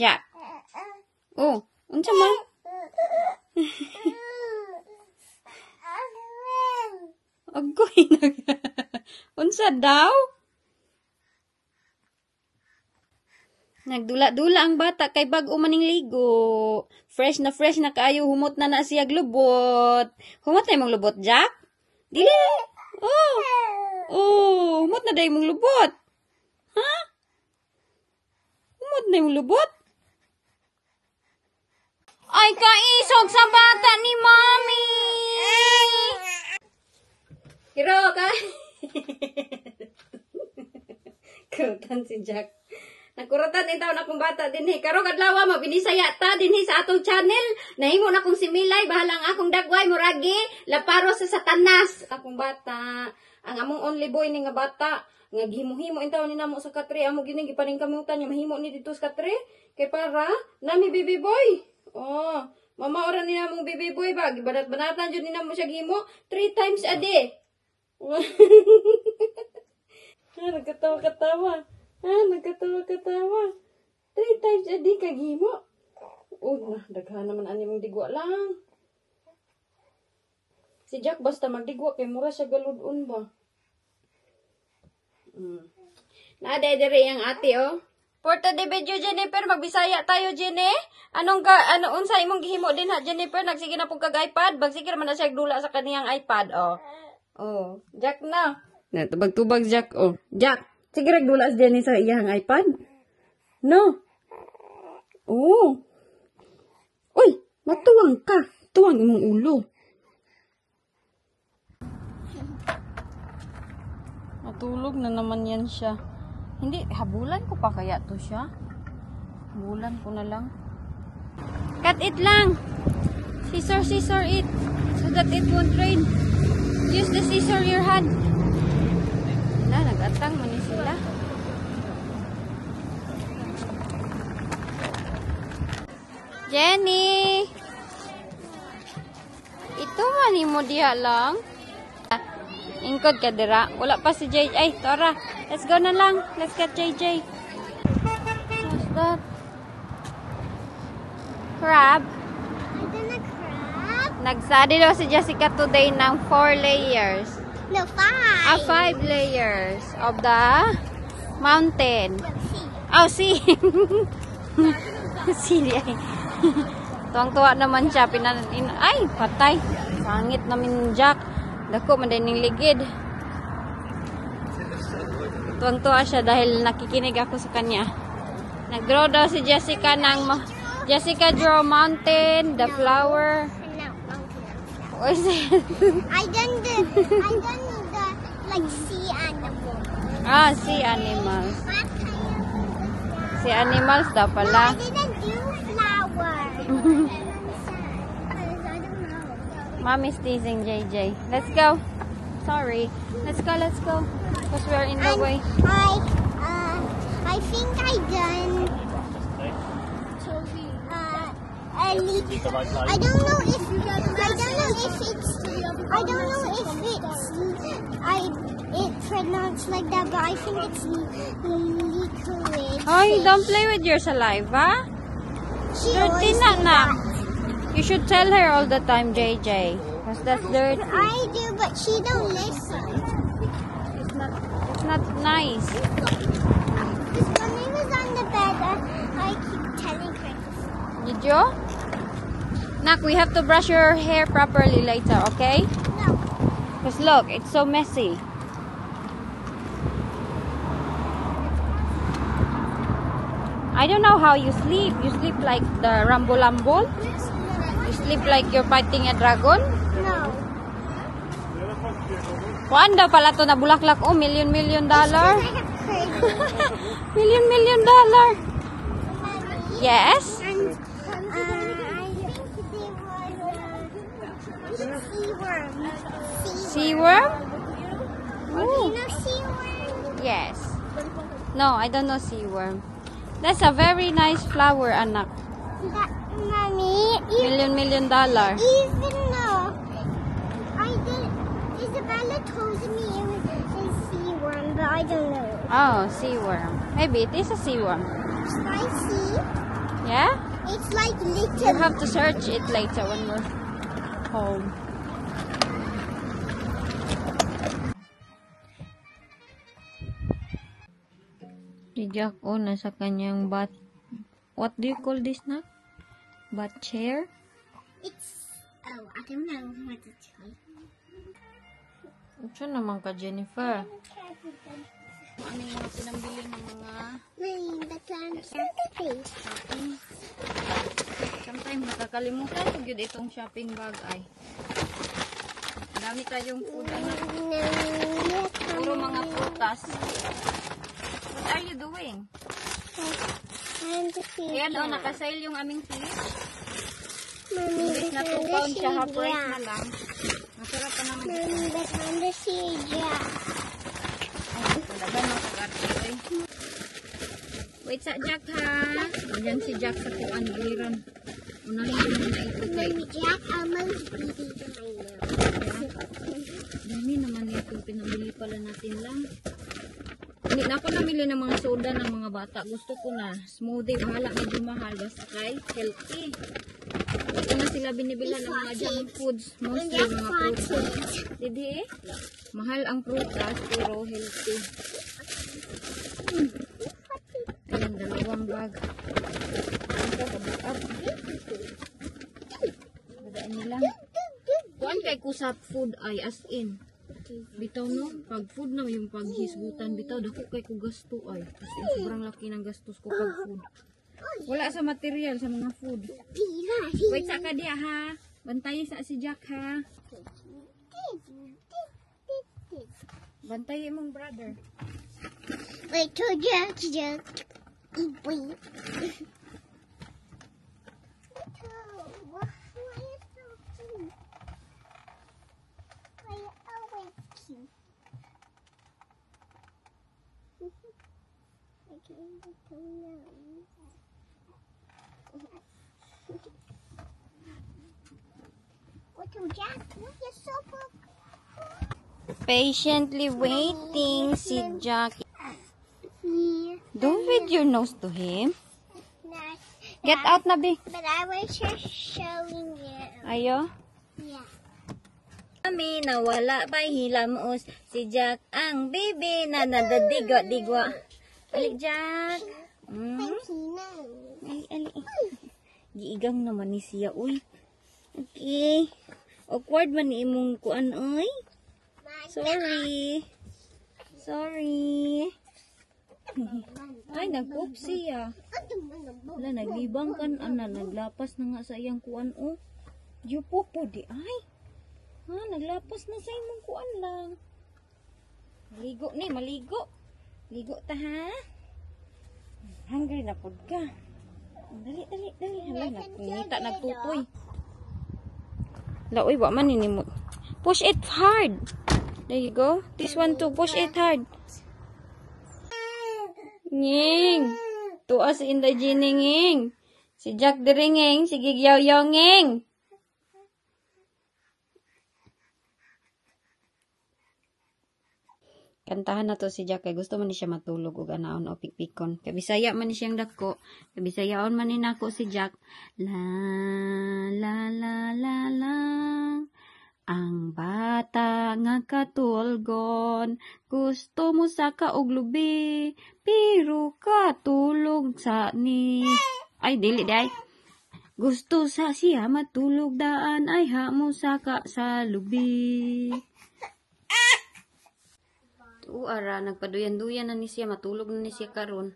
Jack. Oh, unsa man? Agoy nag. Unsa daw? Nagdula-dula ang bata kay bag-o maning ligo. Fresh na kaayo, humot na siya glubot. Humot na imong lubot, Jack? Dili. Oh. Oh, humot na day imong lubot. Ha? Humot na imong lubot? Ay, kaisog sa bata ni Mommy. Hiro ka. Kurutan si Jack. Nakuratan din taon akong bata dinhi. Karong adlaw mabinisaya ta dinhi sa atong channel. Nahimo na akong similay, bahalang akong dagway muragi, laparo sa Satanas. Akong bata, ang among only boy ni nga bata, nga gihimo-himo intaw ni namo sa katre, amo gining gipaningkamutan nya mahimo ni dito sa katre kay para nami baby boy. Oh, mama ora ni namong baby boy ba, gibanat-banatan jud ni namo siya gihimo 3 times a day. Nagkatawa-katawa. Nagkatawa-katawa. 3 times a day kagimo. Oh, daghan naman ani mong digwa lang. Si Jack basta magdigwa kay mura siya galudon ba. Naaday diri ang ate oh. Porta de video Jennifer, magbisaya tayo Jenny. Ano unsa imong gihimo din ha Jennifer? Nagsige na pug kag iPad, bagsige man na siya dula sa kaniyang iPad oh. Oh, Jack na. Na tubag-tubag Jack oh. Jack, sige rag dula sa Jenny sa iyang iPad. No. Oh. Uy, matuwang ka. Tuwang imong ulo. Matulog na naman yan siya. Hindi, habulan ko pa kaya to siya. Habulan ko na lang. Cut it lang. Scissor it. So that it won't rain. Use the scissor your hand. Wala, nag-atang man sila. Jenny! Ito man mo diha lang. Ingkod ka dira. Wala pa si JJ. Ay, tara. Let's go na lang. Let's get JJ. What's that? Crab? I done a crab. Nagsadi daw si Jessica today ng 4 layers. No, 5. 5 layers of the mountain. No, Oh, see. see. See. Tuwang-tuwa naman siya. Ay, patay. Sangit namin Jack. Dako, madaling ligid. Tuwang-tuwa siya dahil nakikinig ako sa kanya. Nag-draw daw si Jessica ng... Jessica draw mountain, the flower. What is it? I done the like sea animal. Ah, sea animals. What kind of Sea animals daw No, I pala. didn't do flower. I don't know. Mommy's teasing JJ. Let's go. Sorry. Let's go. Because we're in the way. I think I done. I don't know if it pronounced like that, but I think it's liquid. Ay, don't play with your saliva. She Dirty always na do na. that. You should tell her all the time, JJ. Because that's dirty. I do, but she don't listen. It's not nice. Because when we was on the bed, I keep telling her. Did you? Nak, we have to brush your hair properly later, okay? No. Because look, it's so messy. I don't know how you sleep. You sleep like the Rambo-Lambo? You sleep like you're fighting a dragon? No. Kuan daw pala to na bulaklak. Oh, $1 million. I have crazy. $1 million. Yes? And I think they were seaworm. Seaworm? Do you know seaworm? Yes. No, I don't know seaworm. That's a very nice flower, anak. That, Mommy, $1 million. even though Isabella told me it was a seaworm, but I don't know. Oh, seaworm. Maybe it is a seaworm. Should I see? Yeah? It's like You little. have to search it later when we're home. Si Jack, nasa kanyang bat. What do you call this na? Bat chair? It's, oh, I don't know what it's called. Ito naman ka, Jennifer. Ano yung mga pinambili ng mga The clown cafe. shopping? Sometimes nakakalimutan ko yun itong shopping bag ay. Dami tayong food. Puro mga prutas. What are you doing? Ayan o, nakasale yung aming fish. Imbis na 2 pounds siya, half price na lang. Masarap pa naman ito. Mommy, but I'm the Jack. Ay, talaga no, pag-arte. Wait sa Jack ha. Ayan si Jack sa kuan gliron. Unahin ko muna ito kay. Mommy, Jack almost beat into my nose. Dami naman ito. Pinamili pala natin lang. Hindi na ako namili ng mga soda ng mga bata. Gusto ko na smoothie. Bahala, medyo mahal. Basta kay healthy. Ito na sila binibilan ng mga junk foods. Mostly mga prutas. Hindi eh. Mahal ang prutas pero healthy. Ayan, 2 bag. Ito, kabukap. Badaan nila. Kuan kay kusap food ay as in. Bitaw no, pag food na yung paghisgutan bitaw dako kay ko gasto ay. As in, sobrang laki ng gastos ko pag food. Wala sa material sa mga food. Wait sa ka diya ha. Bantayin sa si Jack ha. Bantayin mong brother. Wait, to Jack, Jack. Wait. Patiently waiting si Jack. Don't feed your nose to him. Get out na be. But I was just showing you. Ayo. Yeah. Kami nawala pa hilamos si Jack ang baby na nadadigwa-digwa. Alik Jack. Ali. Giigang naman ni siya uy. Okay. Awkward man ni imong kuan oy. Sorry. Ay, nag-poop siya. Wala, naglibang kan, naglapas na nga sa iyang kuan, oh. Yupo po, di ay. Ha, naglapas na sa imong kuan lang. Maligo ni, maligo. Ligo ta, ha? Hungry na po ka. Dali. Hala, nagpungita, nagtutoy. Laoy, wa man ninimot. Push it hard. There you go. This one too. Push it hard. Nging. Tuas in the gininging. Si Jack diringing. Si Gigyaw nging. Kantahan na to si Jack. Kaya gusto man ni siya matulog o ganaon o pikpikon. Kaya bisaya man ni siyang dako. Kaya bisayaon man ni nako si Jack. La. Ang bata nga katulgon, gusto mo sa kauglubi, pero katulog sa ni. Ay, dili day. Gusto sa siya matulog daan, ay hamo sa ka sa lubi. Tuara, nagpaduyan-duyan na ni siya, matulog na ni siya karon.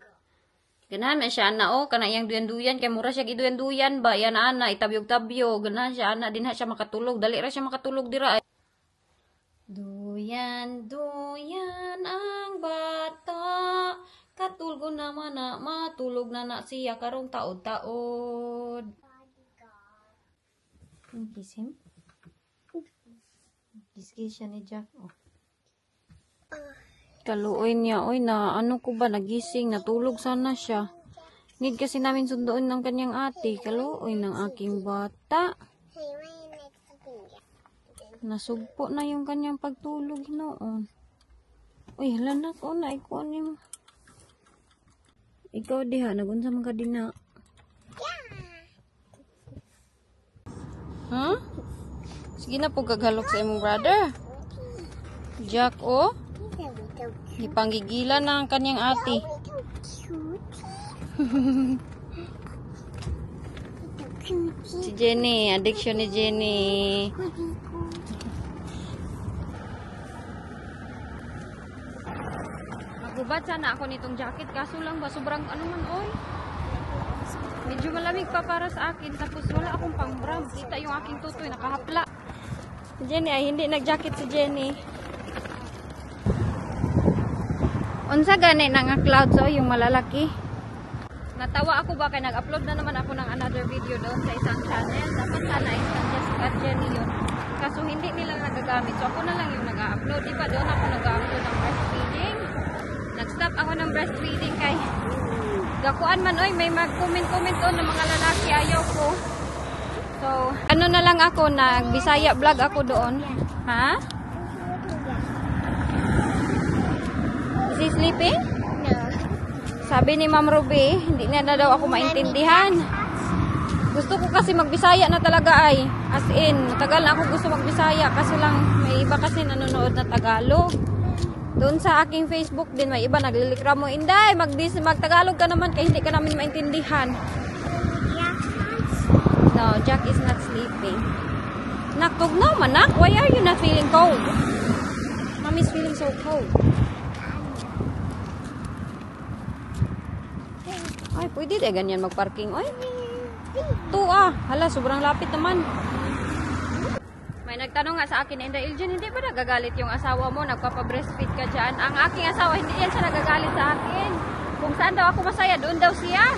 Ganahan man siya ana kana iyang duyan-duyan kay mura siya giduyan-duyan ba yan ana itabyog-tabyo ganahan siya ana dinha siya makatulog dali ra siya makatulog dira. Duyan ang bata katulgo naman na matulog na siya karong taod-taod. Kiss him. Kiss siya ni Jack. Oh. Kaluoy niya, oy na ano ko ba nagising, natulog sana siya. Need kasi namin sunduin ng kanyang ate, kaluoy ng aking bata. Nasugpo na yung kanyang pagtulog noon. Uy, hala ko na, ikuan mo. Ikaw diha, nagunsa man ka din na. Huh? Sige na po gaghalok sa imong brother. Jack, oh. He's a little Ipanggigilan na ang kanyang ate. cute. Si Jenny, addiction ni Jenny. Magubad sana ako nitong jacket, kaso lang ba sobrang ano man, oy. Medyo malamig pa para sa akin, tapos wala akong pang-bram. Kita yung aking tutoy, nakahapla. Si Jenny ay hindi nag-jacket si Jenny. Unsa gani na nga clouds, oh, yung malalaki. Natawa ako ba kay nag-upload na naman ako ng another video doon sa isang channel. Dapat sana isang just at Jenny yun. Kaso hindi nila nagagamit. So ako na lang yung nag-upload. Diba doon ako nag-upload ng breastfeeding. Nag-stop ako ng breastfeeding kay gakuan man, oy, may mag-comment doon ng mga lalaki. Ayaw ko. So, ano na lang ako, nag-Bisaya vlog ako doon. Ha? Is he sleeping? No. Sabi ni Ma'am Ruby, hindi na daw ako maintindihan. Gusto ko kasi magbisaya na talaga ay. As in, matagal na ako gusto magbisaya. Kasi lang, may iba kasi nanonood na Tagalog. Doon sa aking Facebook din, may iba naglilikra mo, Inday, mag-Tagalog ka naman kaya hindi ka namin maintindihan. No, Jack is not sleeping. Nak, tugnaw man, nak. Why are you not feeling cold? Mommy's feeling so cold. Ay, pwede de ganyan magparking. Ay, ito hala, sobrang lapit naman. May nagtanong nga sa akin, Inday Iljan, hindi ba nagagalit yung asawa mo? Nagpapa-breastfeed ka dyan. Ang aking asawa, hindi yan siya nagagalit sa akin. Kung saan daw ako masaya, doon daw siya.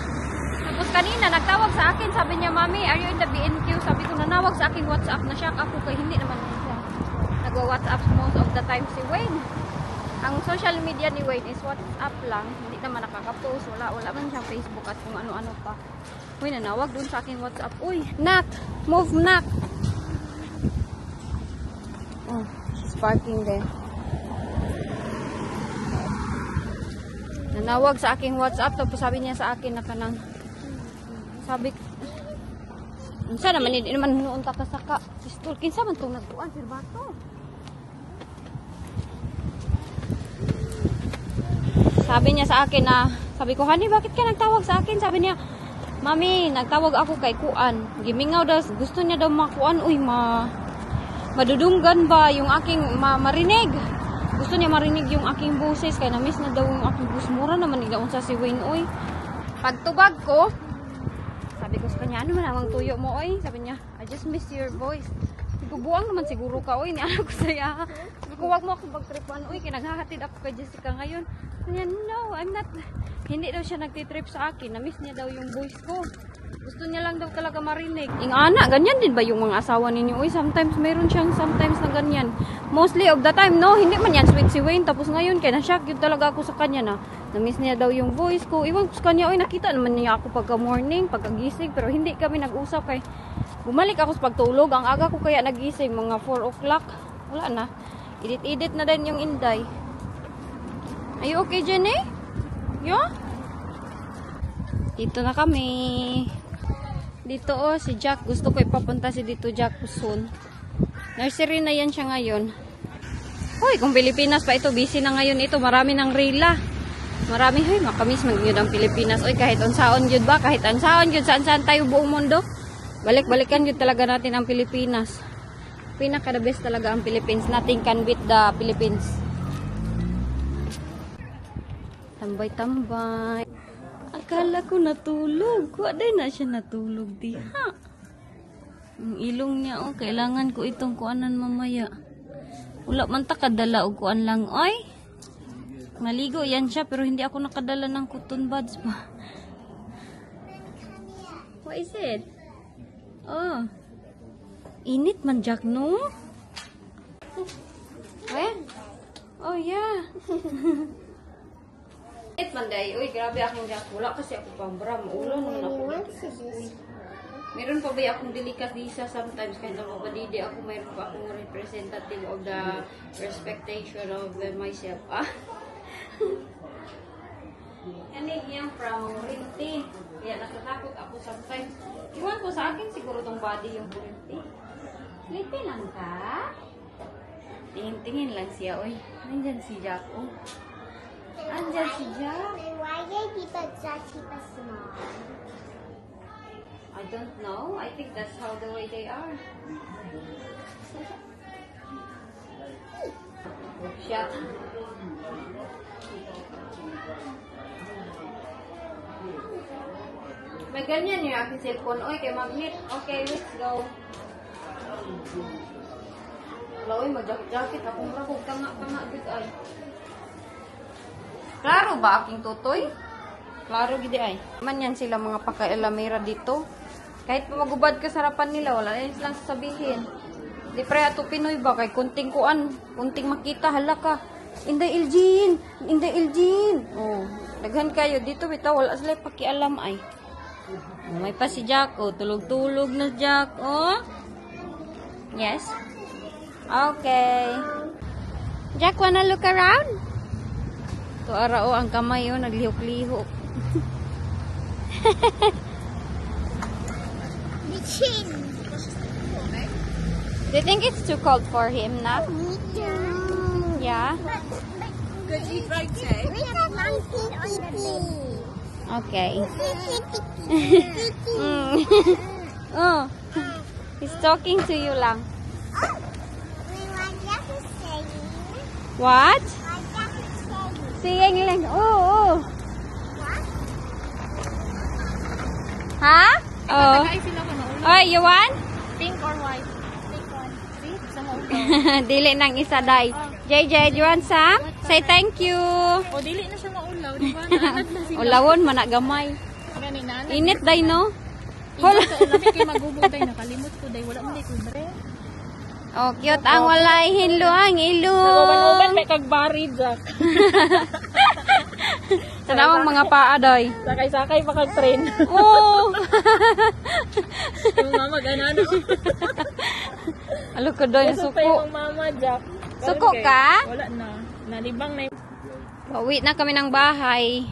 Tapos kanina, nagtawag sa akin, sabi niya, Mami, are you in the BNQ? Sabi ko, nanawag sa akin WhatsApp, na-shock ako kay hindi naman siya. Nagwa-WhatsApp most of the time si Wayne. Ang social media ni Wayne is WhatsApp lang. Hindi naman nakaka-post. Wala man siyang Facebook at kung ano-ano pa. Uy, nanawag dun sa aking WhatsApp. Uy, Nak! Move, Nak! Oh, she's parking there. Nanawag sa aking WhatsApp. Tapos sabi niya sa akin na kanang sabi unsa naman, hindi naman nuunta ka saka. Pistol, kinsa man itong nagtuan, sir bato. Sabi niya sa akin na, sabi ko, Honey, bakit ka nagtawag sa akin? Sabi niya, Mami, nagtawag ako kay Kuan. Gimingaw daw, gusto niya daw makuan. Uy, madudunggan ba yung aking marinig? Gusto niya marinig yung aking boses. Kaya na-miss na daw yung aking boses. Mura naman nilaon sa si Wayne, uy. Pagtubag ko, sabi ko sa kanya, ano man ang tuyo mo, uy? Sabi niya, I just miss your voice. Bubuang naman siguro ka, uy. Niya ko saya. Sabi ko, wag mo akong pagtripan, uy. Kinaghahatid ako kay Jessica ngayon. Sabi niya, no, I'm not. Hindi daw siya nagtitrip sa akin. Na-miss niya daw yung voice ko. Gusto niya lang daw talaga marinig. Yung anak, ganyan din ba yung mga asawa ninyo? Uy, sometimes mayroon siyang sometimes na ganyan. Mostly of the time, no, hindi man yan sweet si Wayne. Tapos ngayon, kaya na-shock yun talaga ako sa kanya na na-miss niya daw yung voice ko. Iwan ko sa kanya, uy, nakita naman niya ako pagka-morning, pagka-gising. Pero hindi kami nag-usap kay bumalik ako sa pagtulog. Ang aga ko kaya nagising, mga 4 o'clock. Wala na. Edit-edit na din yung Inday. Are you okay, Jenny? Yeah? Dito na kami. Dito, oh, si Jack. Gusto ko ipapunta si dito Jack soon. Nursery na yan siya ngayon. Uy, kung Pilipinas pa ito, busy na ngayon ito. Marami ng rila. Marami, huy, makamis man yun ang Pilipinas. Uy, kahit unsaon yun ba? Kahit unsaon yun, saan-saan tayo buong mundo. Balik-balikan yun talaga natin ang Pilipinas. Pinaka-the best talaga ang Philippines. Nothing can beat the Philippines. Tambay-tambay. Akala ko natulog. Kuwaday na siya natulog diha. Ang ilong niya, oh, kailangan ko itong kuanan mamaya. Wala man ta kadala og kuan lang, oy. Maligo yan siya pero hindi ako nakadala ng cotton buds pa. What is it? Oh. Init man, Jack, no? Eh? Oh, yeah. Init man, day. Uy, grabe akong Jack. Wala kasi ako pang bra. Maulan naman ako. Meron pa ba akong delikatisa sometimes kahit ako badidi ako, mayroon pa akong representative of the respectation of myself. Yan yung from Rinti. Kaya natatakot ako sometimes. Iwan ko sa akin siguro tong body yung Rinti. Sleepy lang ka? Tingin-tingin lang siya, oy. Nandyan si Jack, oh. Andyan si Jack. Why did people just keep us small? I don't know. I think that's how the way they are. Siya. May ganyan yung aking cellphone. Oy, kay magnet. Okay, let's go. Wala, oy, mag-jacket. Akong rakog. Tanga, good ay. Klaro ba aking tutoy? Klaro gidi ay. Man yan sila mga pakailamera dito. Kahit magubad ka sa harapan nila, wala na silang sasabihin. Di pre ato Pinoy ba? Kay kunting kuan, kunting makita, hala ka. Inday Iljin. Oh, daghan kayo dito bitaw, wala sila pakialam ay. May pa si Jack, oh, tulog-tulog na Jack, oh. Yes? Okay. Jack, wanna look around? To ara, oh, ang kamay, oh, naglihok-lihok. The chin. Do you think it's too cold for him now? Me too. Yeah? Good eat right, say. We have monkey on the bed. Okay. Oh, he's talking to you lang. What? Saying lang. Oh. Ha? Oh. Oh, you want? Pink or white? Pink one. See? Sa mo. Dili nang isa day. JJ, do you want some? Say thank you. O, dili na siya maulaw. Di ba? Naanad na sila. Ulawon, managamay. Gani, naanad. Init day, no? Wala. Lami kayo magubog tayo. Nakalimot ko day. Wala mo day kubre. Oh, cute ang walay hinlo ang ilong. Nagawan-uban may kagbari, Jack. Sa namang mga paa, day. Sakay-sakay pa kag-train. Oh! Yung mama, ganano. Alo ko doon, Kusog pa suko. yung mama, Jack. Suko ka? Wala na. Nalibang na yung... Pauwi na kami ng bahay.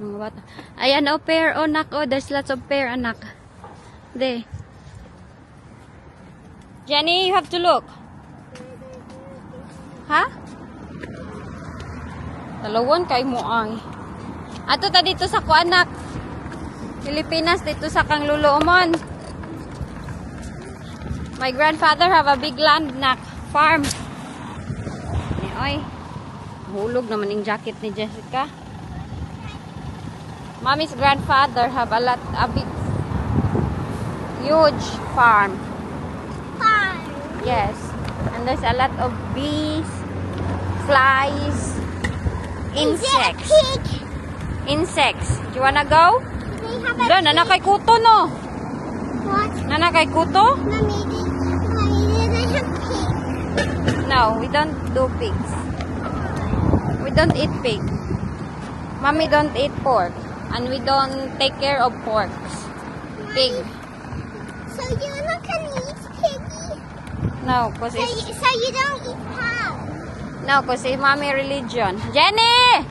Mga bata. Ayan, oh, pear. Oh, nak. Oh, there's lots of pear, anak. De. Jenny, you have to look. Ha? Dalawan kay mo ay. Ato ta dito sa kuanak. Pilipinas, dito sa Kang Luluomon. My grandfather have a big land nak farm. Oy. Hulog naman yung jacket ni Jessica. Mommy's grandfather have a big huge farm. Yes. And there's a lot of bees, flies, insects. Insects. Do you wanna go? They have a Doon, nanakay kuto, no? what? Nanakay kuto? Mommy, they have pig. No, we don't do pigs. We don't eat pig. Mommy don't eat pork. And we don't take care of porks. Pig. So you're not gonna eat piggy? No, cause So it's... you don't eat cow? No, cause it's mommy religion. Jenny!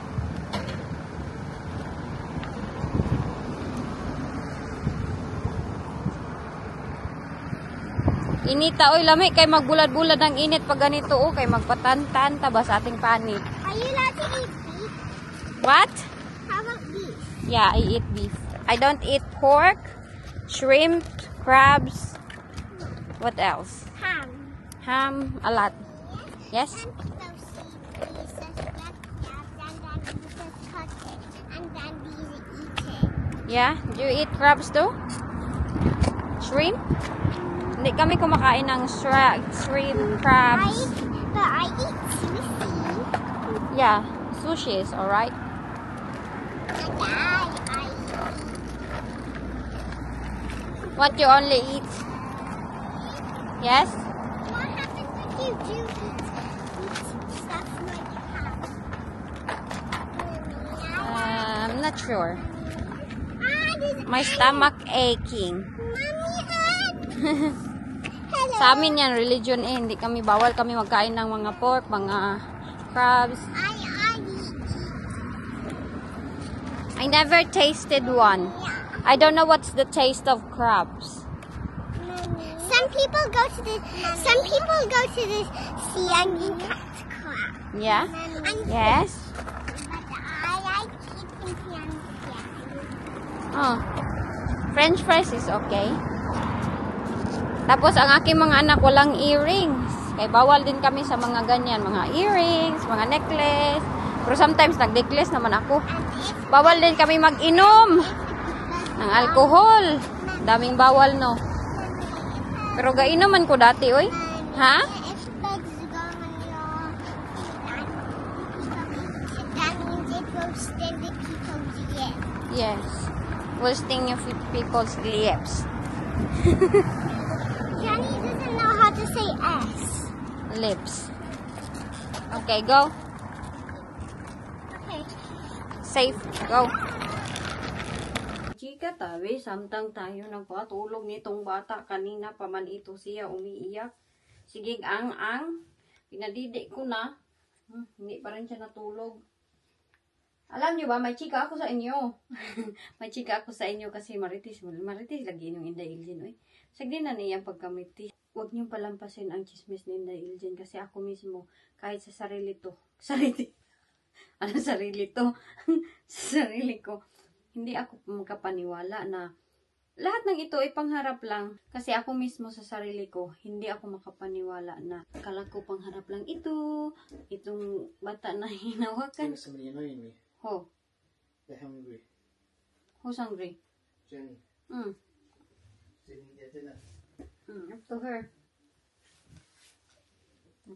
Inita, oy, lami. Kay magbulad-bulad ang init pag ganito, oh. Kay magpatantan ba sa ating panit. Are you allowed to eat beef? What? How about beef? Yeah, I eat beef. I don't eat pork, shrimp, crabs. What else? Ham. Ham, a lot. Yes? And then these eat it. Yeah? Do you eat crabs too? Shrimp? Hindi kami kumakain ng shrimp, crabs. But I eat sushi. Yeah, sushi is alright. And I eat. What you only eat? Yes? What happens if you do eat stuff like ham? I'm not sure. There's My stomach aching. Hello. Sa amin yan, religion eh. Hindi kami, bawal kami magkain ng mga pork, mga crabs. I never tasted one. I don't know what's the taste of crabs. So some people go to the sea and eat cat's crab. Yeah? And Yes? but I like eating piansia. Oh. French fries is okay. Tapos, ang aking mga anak walang earrings. Kaya bawal din kami sa mga ganyan. Mga earrings, mga necklace. Pero sometimes, nag-necklace naman ako. Bawal din kami mag-inom ng alcohol. Daming bawal, no? Pero gainuman ko dati, oy. Ha? If bugs go on your that means it will sting the people's ears. Yes. Will sting your people's lips. Johnny doesn't know how to say S. Lips. Okay, go. Okay. Safe. Go. Chika, tabi, samtang tayo nagpatulog nitong bata. Kanina pa man ito siya umiiyak. Sige, ang. Pinadidik ko na. Hindi pa rin siya natulog. Alam niyo ba, may chika ako sa inyo. May chika ako sa inyo kasi maritis lagi yung Inday Iljen. Sagdi na niya pagkamitis. Huwag niyong palampasin ang chismis ni Inday Iljen kasi ako mismo, kahit sa sarili ko, sa sarili ko, hindi ako makapaniwala na lahat ng ito ay pangharap lang. Kasi ako mismo sa sarili ko, hindi ako makapaniwala na akala ko pangharap lang ito, itong bata na hinawakan. Somebody annoying me. Ho, They're hungry. who's hungry? Jenny, Mm. didn't get dinner. Up to her.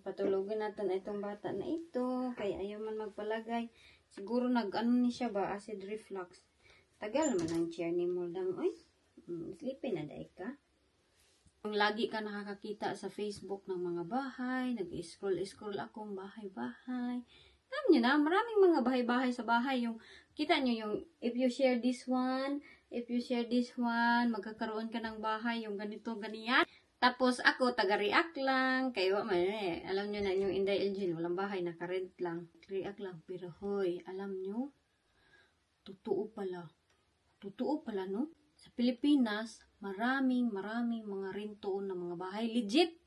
Patulogin natin itong bata na ito. Kaya ayaw man magpalagay. Siguro nag-ano ni siya ba? Acid reflux. Tagal naman ang chair ni Moldang. Ay, sleepy na dahi ka. Kung lagi ka nakakakita sa Facebook ng mga bahay, nag-scroll akong bahay-bahay. Alam nyo na, maraming mga bahay-bahay sa bahay. Yung, kita nyo yung, if you share this one, magkakaroon ka ng bahay, yung ganito, ganyan. Tapos ako, taga-react lang. Kayo, alam nyo na yung Inday Iljen, walang bahay, naka-rent lang. React lang. Pero hoy, alam nyo, totoo pala, no? Sa Pilipinas, maraming mga rintoon na mga bahay. Legit!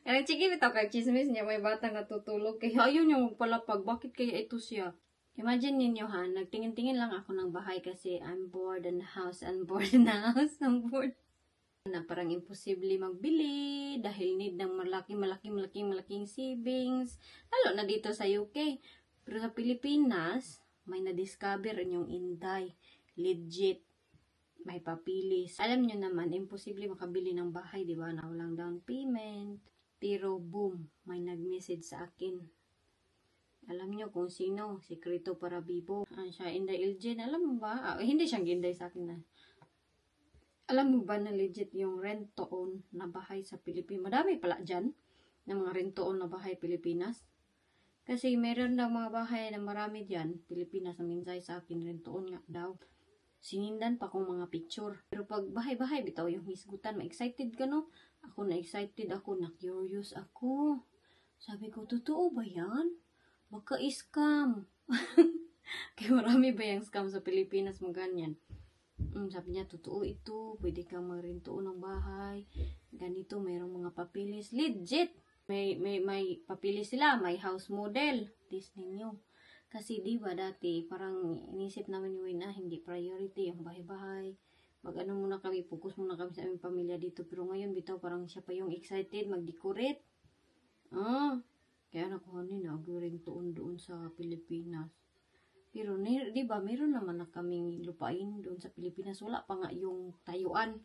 Kanang chiki bitaw kay chismis niya, may batang natutulog. Kaya ayaw niya magpalapag. Bakit kaya ito siya? Imagine ninyo ha, nagtingin-tingin lang ako ng bahay kasi I'm bored in the house. I'm bored. Na parang imposible magbili dahil need ng malaking savings. Lalo na dito sa UK. Pero sa Pilipinas, may na-discover yung Inday. Legit. May papilis. Alam nyo naman, imposible makabili ng bahay, di ba? Na walang down payment. Pero boom, may nag-message sa akin. Alam nyo kung sino? Sekreto para Bibo. Siya, Inday Iljen. Alam mo ba? Hindi siyang ginday sa akin na. Alam mo ba na legit yung rent-to-own na bahay sa Pilipinas? Madami pala dyan na mga rent-to-own na bahay Pilipinas. Kasi meron daw mga bahay na marami dyan. Pilipinas na minsay sa akin, rent-to-own nga daw. Sinindan pa kong mga picture. Pero pag bahay-bahay, bitaw yung hisgutan, ma-excited ka no? Ako na-excited ako, na-curious ako. Sabi ko, totoo ba yan? Baka scam. Kaya marami ba yung scam sa Pilipinas mo ganyan? Sabi niya, totoo ito. Pwede kang marintoon ng bahay. Ganito, mayroong mga papilis. Legit! May papilis sila. May house model. Disney nyo. Kasi diba dati, parang inisip namin yung hindi priority yung bahay-bahay. Mag-ano muna kami, focus muna kami sa aming pamilya dito. Pero ngayon, bitaw, parang siya pa yung excited mag-decorate. Kaya nakuha nila, rin doon sa Pilipinas. Pero, diba, meron naman na kaming lupain doon sa Pilipinas. Wala pa nga yung tayuan.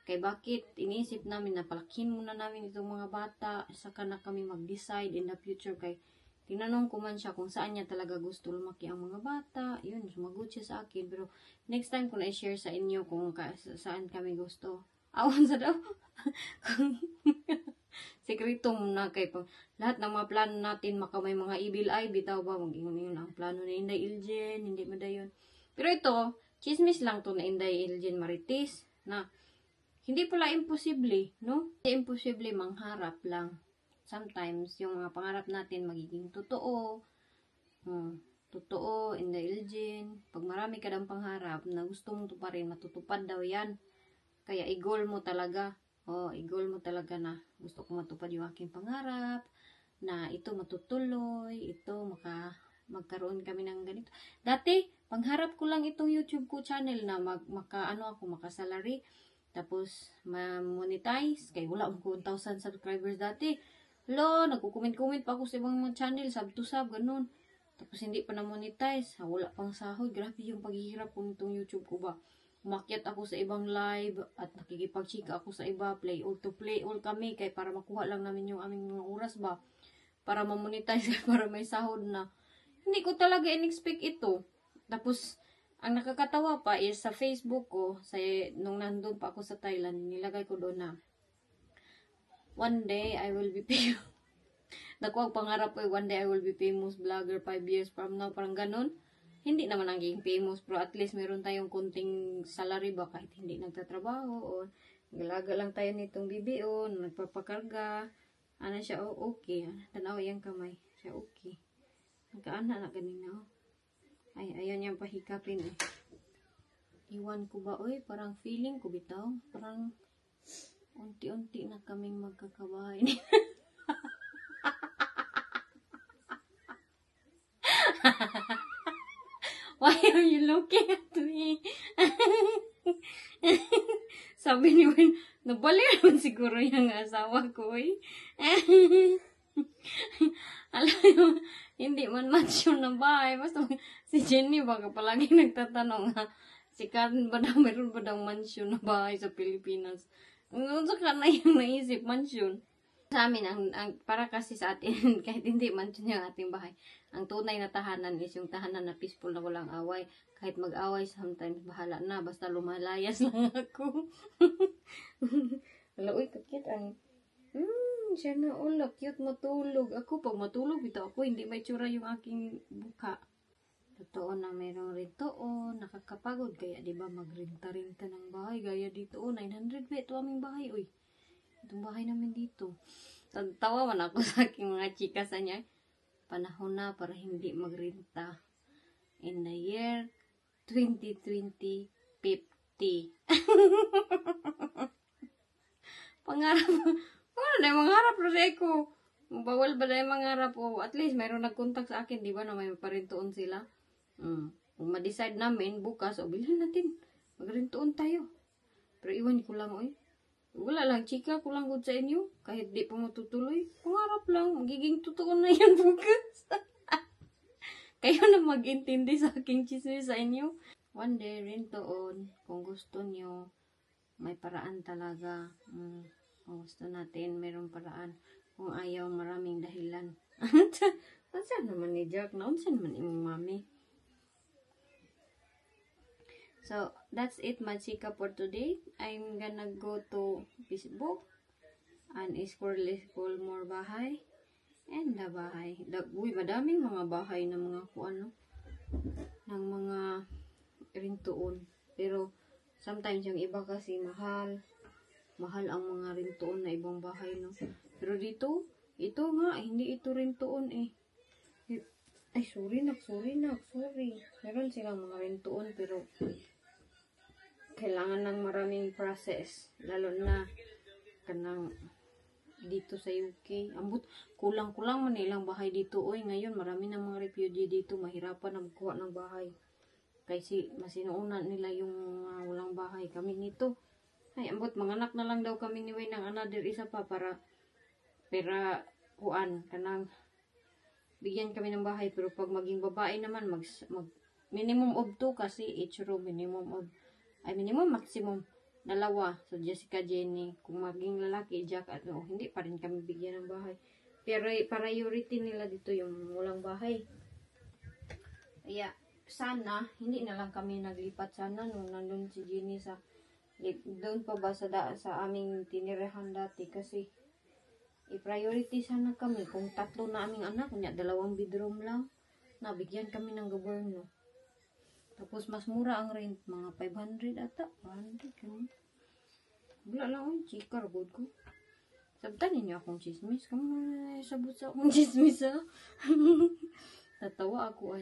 Kaya bakit inisip namin na palakin muna namin itong mga bata. Saka na kami mag-decide in the future. Kaya tinanong ko man siya kung saan niya talaga gusto lumaki ang mga bata. Yun, sumagot siya sa akin. Pero next time ko na-share sa inyo kung saan kami gusto. Awan sa daw. Sekreto muna kay pang lahat ng mga plano natin makamay mga evil eye. Bitaw ba? Mag-ingon yun ang plano na Inday Iljen. Hindi mo dayon. Pero ito, chismis lang to na Inday Iljen Marites. Na hindi pala imposible, no? Hindi imposible, mangharap lang. Sometimes, yung mga pangarap natin magiging totoo. Totoo, in the Ilgin. Pag marami ka ng pangarap na gusto mong tuparin, matutupad daw yan. Kaya i-goal mo talaga. I-goal mo talaga na gusto ko matupad yung aking pangarap, na ito matutuloy, ito magkaroon kami ng ganito. Dati, pangharap ko lang itong YouTube ko channel na makasalary. Tapos, ma-monetize. Kaya wala akong 1,000 subscribers dati. Nagko-comment pa ako sa ibang mga channel, sub to sub, ganun. Tapos, hindi pa na-monetize. Wala pang sahod. Grabe yung paghihirap ko nitong YouTube ko ba. Umakyat ako sa ibang live at nakikipagchika ako sa iba. Play all kami. Kaya para makuha lang namin yung aming mga oras ba. Para ma-monetize, para may sahod na. Hindi ko talaga in-expect ito. Tapos, ang nakakatawa pa is sa Facebook ko, nung nandun pa ako sa Thailand, nilagay ko doon na, one day I will be famous. Nakuha ang pangarap ko, one day I will be famous vlogger 5 years from now. Parang ganun. Hindi naman naging famous, pero at least meron tayong kunting salary ba kahit hindi nagtatrabaho o galaga lang tayo nitong BBO, nagpapakarga. Ano siya, okay. Tanaw yung kamay. Siya, okay. Nagkaana na ganina, Ay, ayun yung pahikapin, Iwan ko ba, parang feeling ko bitaw. Parang unti-unti na kaming magkakabahay. Why are you looking at me? Sabi ni Wayne, nabali naman siguro yung asawa ko, Alam mo, hindi man mansyon na bahay. Basta si Jenny baka palagi nagtatanong si Karen ba daw, meron ba daw mansyon na bahay sa Pilipinas? Ano ka na yung naisip, mansyon? Sa amin, para kasi sa atin, kahit hindi mansyon yung ating bahay, ang tunay na tahanan is yung tahanan na peaceful na walang away. Kahit mag-away, sometimes bahala na. Basta lumalayas lang ako. Wala, kakit ang... siya na, cute matulog. Ako, pag matulog, ako, hindi may tsura yung aking buka. Totoo na mayroong rintoon, nakakapagod. Kaya, di ba, magrinta-rinta ng bahay. Gaya dito, 900 ba ito aming bahay, Itong bahay namin dito. Tawa man ako sa aking mga chika sa niya. Panahon na para hindi magrinta. In the year 2020, 50. Pangarap. Wala na yung mangarap rin ko. Bawal ba na yung mangarap ko? At least, mayroon nag-contact sa akin, di ba, na may parintuon sila. Kung ma-decide namin, bukas, bilhin natin. Magrintuon tayo. Pero iwan ko lang, wala lang, chika ko lang good sa inyo. Kahit di pa matutuloy, pangarap lang. Magiging totoo na yan bukas. Kayo na mag-intindi sa aking chismis sa inyo. One day, rintuon. Kung gusto nyo, may paraan talaga. Kung gusto natin, mayroong paraan. Kung ayaw, maraming dahilan. Saan naman ni Jack? Saan naman yung mami? So, that's it, Machika, for today. I'm gonna go to Facebook and scroll more bahay. And the bahay. Madaming mga bahay ng mga ng mga rintuon. Pero, sometimes yung iba kasi mahal. Mahal ang mga rintuon na ibang bahay, Pero dito, ito nga, hindi ito rintuon, Ay, sorry. Meron silang mga rintuon, pero kailangan ng maraming process. Lalo na kanang dito sa UK. Ambot, kulang-kulang man nilang bahay dito. Ngayon, marami ng mga refugee dito. Mahirapan na magkuha ng bahay. Kasi masinuunan nila yung walang bahay. Kami nito. Ay, ambot, manganak na lang daw kami ni Wayne ng another isa pa para kanang bigyan kami ng bahay. Pero pag maging babae naman, minimum of 2 kasi each room, minimum maximum 2. So, Jessica, Jenny, kung maging lalaki, Jack, hindi pa rin kami bigyan ng bahay. Pero priority nila dito yung walang bahay. Kaya, sana, hindi na lang kami naglipat sana nung nandun si Jenny doon pa ba sa aming tinirahan dati kasi i-priority sana kami kung 3 na aming anak, 2 bedroom lang, nabigyan kami ng gobyerno. Tapos mas mura ang rent, mga 500 ata, 100 kami. Wala lang, chikar good ko. Sabtanin niyo akong chismis, kung sabot sa akong chismis, Tatawa ako